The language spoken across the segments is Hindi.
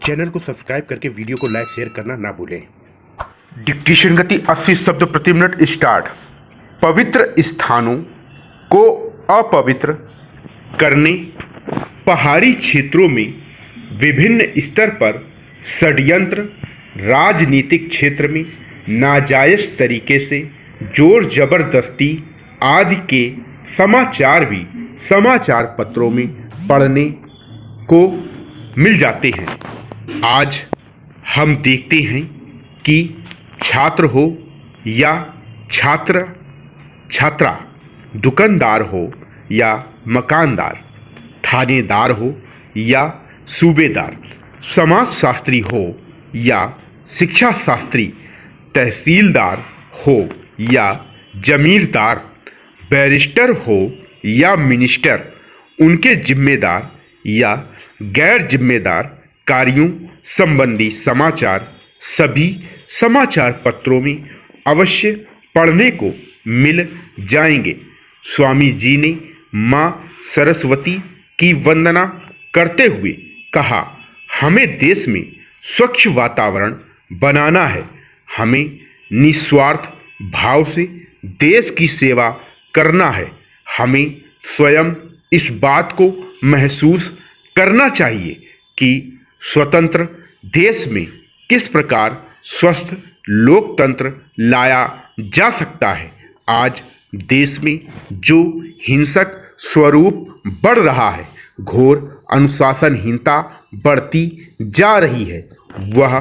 चैनल को सब्सक्राइब करके वीडियो को लाइक शेयर करना ना भूलें। डिक्टेशन गति 80 शब्द प्रति मिनट स्टार्ट। पवित्र स्थानों को अपवित्र करने, पहाड़ी क्षेत्रों में विभिन्न स्तर पर षड्यंत्र, राजनीतिक क्षेत्र में नाजायज तरीके से जोर जबरदस्ती आदि के समाचार भी समाचार पत्रों में पढ़ने को मिल जाते हैं। आज हम देखते हैं कि छात्र हो या छात्रा, दुकानदार हो या मकानदार, थानेदार हो या सूबेदार, समाजशास्त्री हो या शिक्षा शास्त्री, तहसीलदार हो या जमींदार, बैरिस्टर हो या मिनिस्टर, उनके जिम्मेदार या गैर जिम्मेदार कार्यों संबंधी समाचार सभी समाचार पत्रों में अवश्य पढ़ने को मिल जाएंगे। स्वामी जी ने माँ सरस्वती की वंदना करते हुए कहा, हमें देश में स्वच्छ वातावरण बनाना है, हमें निस्वार्थ भाव से देश की सेवा करना है, हमें स्वयं इस बात को महसूस करना चाहिए कि स्वतंत्र देश में किस प्रकार स्वस्थ लोकतंत्र लाया जा सकता है। आज देश में जो हिंसक स्वरूप बढ़ रहा है, घोर अनुशासनहीनता बढ़ती जा रही है, वह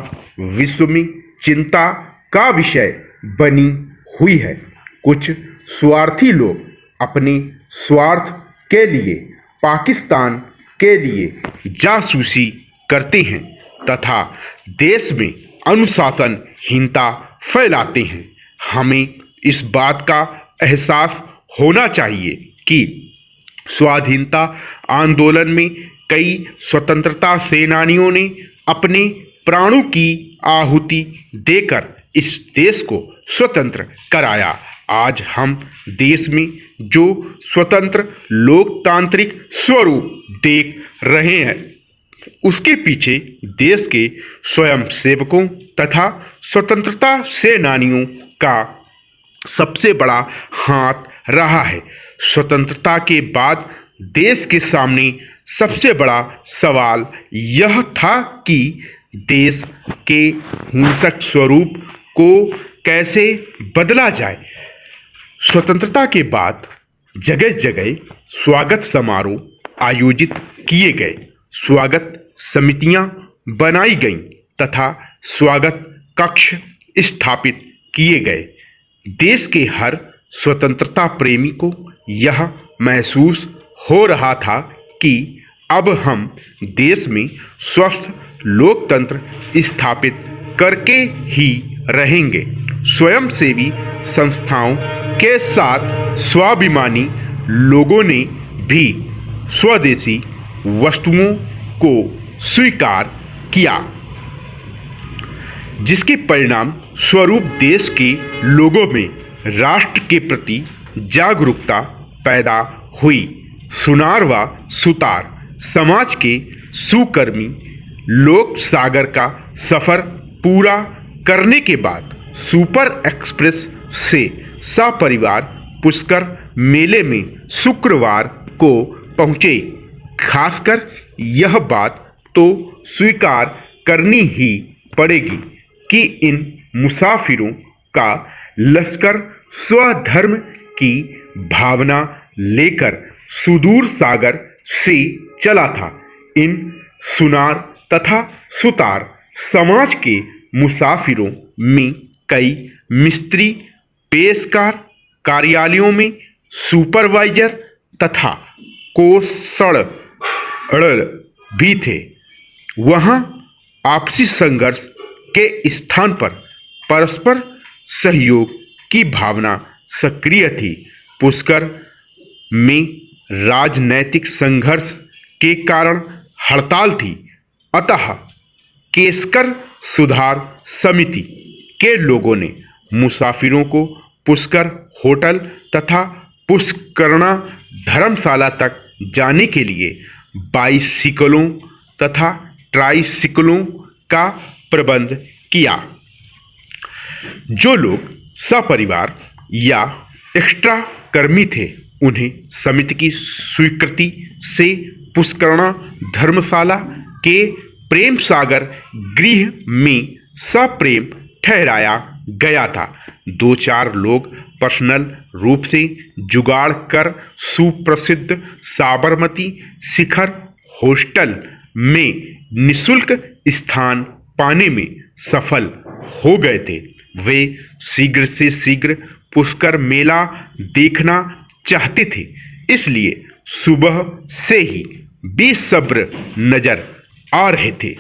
विश्व में चिंता का विषय बनी हुई है। कुछ स्वार्थी लोग अपने स्वार्थ के लिए पाकिस्तान के लिए जासूसी करते हैं तथा देश में अनुशासनहीनता फैलाते हैं। हमें इस बात का एहसास होना चाहिए कि स्वाधीनता आंदोलन में कई स्वतंत्रता सेनानियों ने अपने प्राणों की आहुति देकर इस देश को स्वतंत्र कराया। आज हम देश में जो स्वतंत्र लोकतांत्रिक स्वरूप देख रहे हैं, उसके पीछे देश के स्वयं सेवकों तथा स्वतंत्रता सेनानियों का सबसे बड़ा हाथ रहा है। स्वतंत्रता के बाद देश के सामने सबसे बड़ा सवाल यह था कि देश के हिंसक स्वरूप को कैसे बदला जाए। स्वतंत्रता के बाद जगह जगह स्वागत समारोह आयोजित किए गए, स्वागत समितियां बनाई गईं तथा स्वागत कक्ष स्थापित किए गए। देश के हर स्वतंत्रता प्रेमी को यह महसूस हो रहा था कि अब हम देश में स्वस्थ लोकतंत्र स्थापित करके ही रहेंगे। स्वयंसेवी संस्थाओं के साथ स्वाभिमानी लोगों ने भी स्वदेशी वस्तुओं को स्वीकार किया, जिसके परिणाम स्वरूप देश के लोगों में राष्ट्र के प्रति जागरूकता पैदा हुई। सुनार व सुतार समाज के सुकर्मी लोक सागर का सफर पूरा करने के बाद सुपर एक्सप्रेस से सपरिवार पुष्कर मेले में शुक्रवार को पहुंचे। खासकर यह बात तो स्वीकार करनी ही पड़ेगी कि इन मुसाफिरों का लश्कर स्वधर्म की भावना लेकर सुदूर सागर से चला था। इन सुनार तथा सुतार समाज के मुसाफिरों में कई मिस्त्री, पेशकार, कार्यालयों में सुपरवाइजर तथा कोषण भी थे। वहां आपसी संघर्ष के स्थान पर परस्पर सहयोग की भावना सक्रिय थी। पुष्कर में राजनैतिक संघर्ष के कारण हड़ताल थी, अतः केशकर सुधार समिति के लोगों ने मुसाफिरों को पुष्कर होटल तथा पुष्करणा धर्मशाला तक जाने के लिए बाइसिकलों तथा ट्राइसिकलों का प्रबंध किया। जो लोग सपरिवार या एक्स्ट्रा कर्मी थे उन्हें समिति की स्वीकृति से पुष्करणा धर्मशाला के प्रेम सागर गृह में सप्रेम ठहराया गया था। 2-4 लोग पर्सनल रूप से जुगाड़ कर सुप्रसिद्ध साबरमती शिखर हॉस्टल में निःशुल्क स्थान पाने में सफल हो गए थे। वे शीघ्र से शीघ्र पुष्कर मेला देखना चाहते थे, इसलिए सुबह से ही बेसब्र नजर आ रहे थे।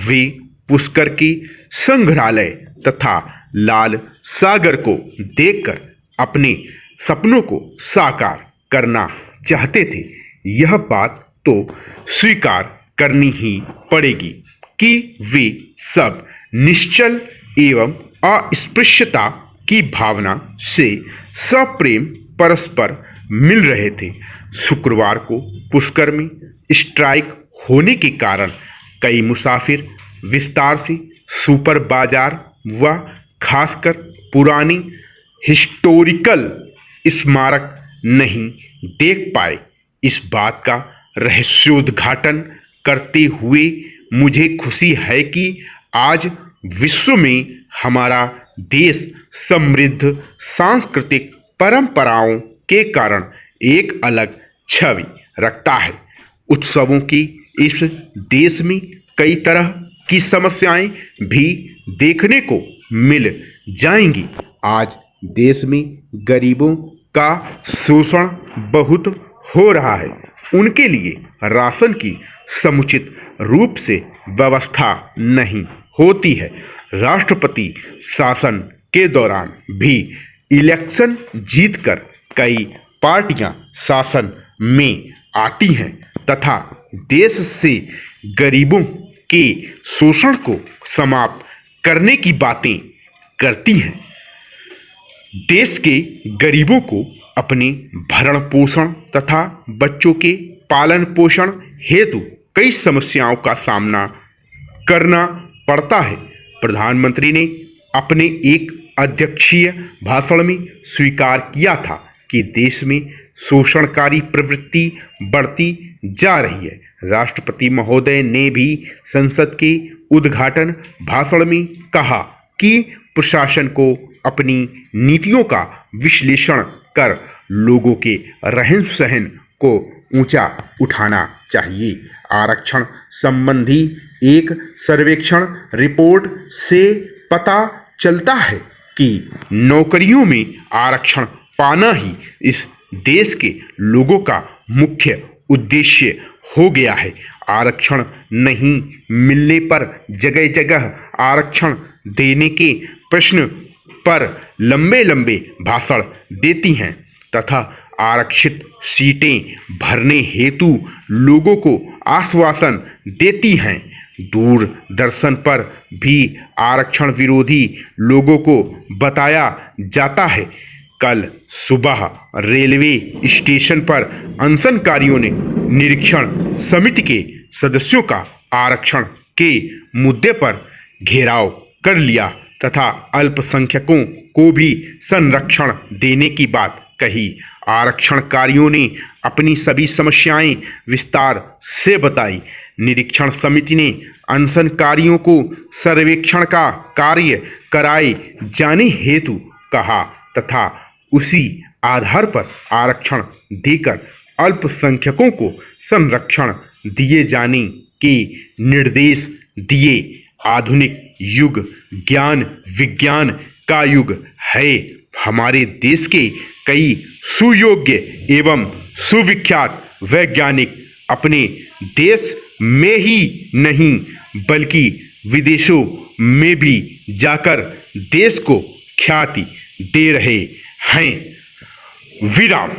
वे पुष्कर के संग्रहालय तथा लाल सागर को देखकर अपने सपनों को साकार करना चाहते थे। यह बात तो स्वीकार करनी ही पड़ेगी कि वे सब निश्चल एवं अस्पृश्यता की भावना से सप्रेम परस्पर मिल रहे थे। शुक्रवार को पुष्कर में स्ट्राइक होने के कारण कई मुसाफिर विस्तार से सुपर बाजार व खासकर पुरानी हिस्टोरिकल स्मारक नहीं देख पाए। इस बात का रहस्योद्घाटन करते हुए मुझे खुशी है कि आज विश्व में हमारा देश समृद्ध सांस्कृतिक परंपराओं के कारण एक अलग छवि रखता है। उत्सवों की इस देश में कई तरह की समस्याएं भी देखने को मिल जाएंगी। आज देश में गरीबों का शोषण बहुत हो रहा है। उनके लिए राशन की समुचित रूप से व्यवस्था नहीं होती है। राष्ट्रपति शासन के दौरान भी इलेक्शन जीतकर कई पार्टियां शासन में आती हैं तथा देश से गरीबों के शोषण को समाप्त करने की बातें करती हैं। देश के गरीबों को अपने भरण पोषण तथा बच्चों के पालन पोषण हेतु कई समस्याओं का सामना करना पड़ता है। प्रधानमंत्री ने अपने एक अध्यक्षीय भाषण में स्वीकार किया था कि देश में शोषणकारी प्रवृत्ति बढ़ती जा रही है। राष्ट्रपति महोदय ने भी संसद के उद्घाटन भाषण में कहा कि प्रशासन को अपनी नीतियों का विश्लेषण कर लोगों के रहन सहन को ऊंचा उठाना चाहिए। आरक्षण संबंधी एक सर्वेक्षण रिपोर्ट से पता चलता है कि नौकरियों में आरक्षण पाना ही इस देश के लोगों का मुख्य उद्देश्य हो गया है। आरक्षण नहीं मिलने पर जगह जगह आरक्षण देने के प्रश्न पर लंबे लंबे भाषण देती हैं तथा आरक्षित सीटें भरने हेतु लोगों को आश्वासन देती हैं। दूरदर्शन पर भी आरक्षण विरोधी लोगों को बताया जाता है। कल सुबह रेलवे स्टेशन पर अनशनकारियों ने निरीक्षण समिति के सदस्यों का आरक्षण के मुद्दे पर घेराव कर लिया तथा अल्पसंख्यकों को भी संरक्षण देने की बात कही। आरक्षणकारियों ने अपनी सभी समस्याएं विस्तार से बताई। निरीक्षण समिति ने अनशनकारियों को सर्वेक्षण का कार्य कराए जाने हेतु कहा तथा उसी आधार पर आरक्षण देकर अल्पसंख्यकों को संरक्षण दिए जाने के निर्देश दिए। आधुनिक युग ज्ञान विज्ञान का युग है। हमारे देश के कई सुयोग्य एवं सुविख्यात वैज्ञानिक अपने देश में ही नहीं बल्कि विदेशों में भी जाकर देश को ख्याति दे रहे हैं। विराम।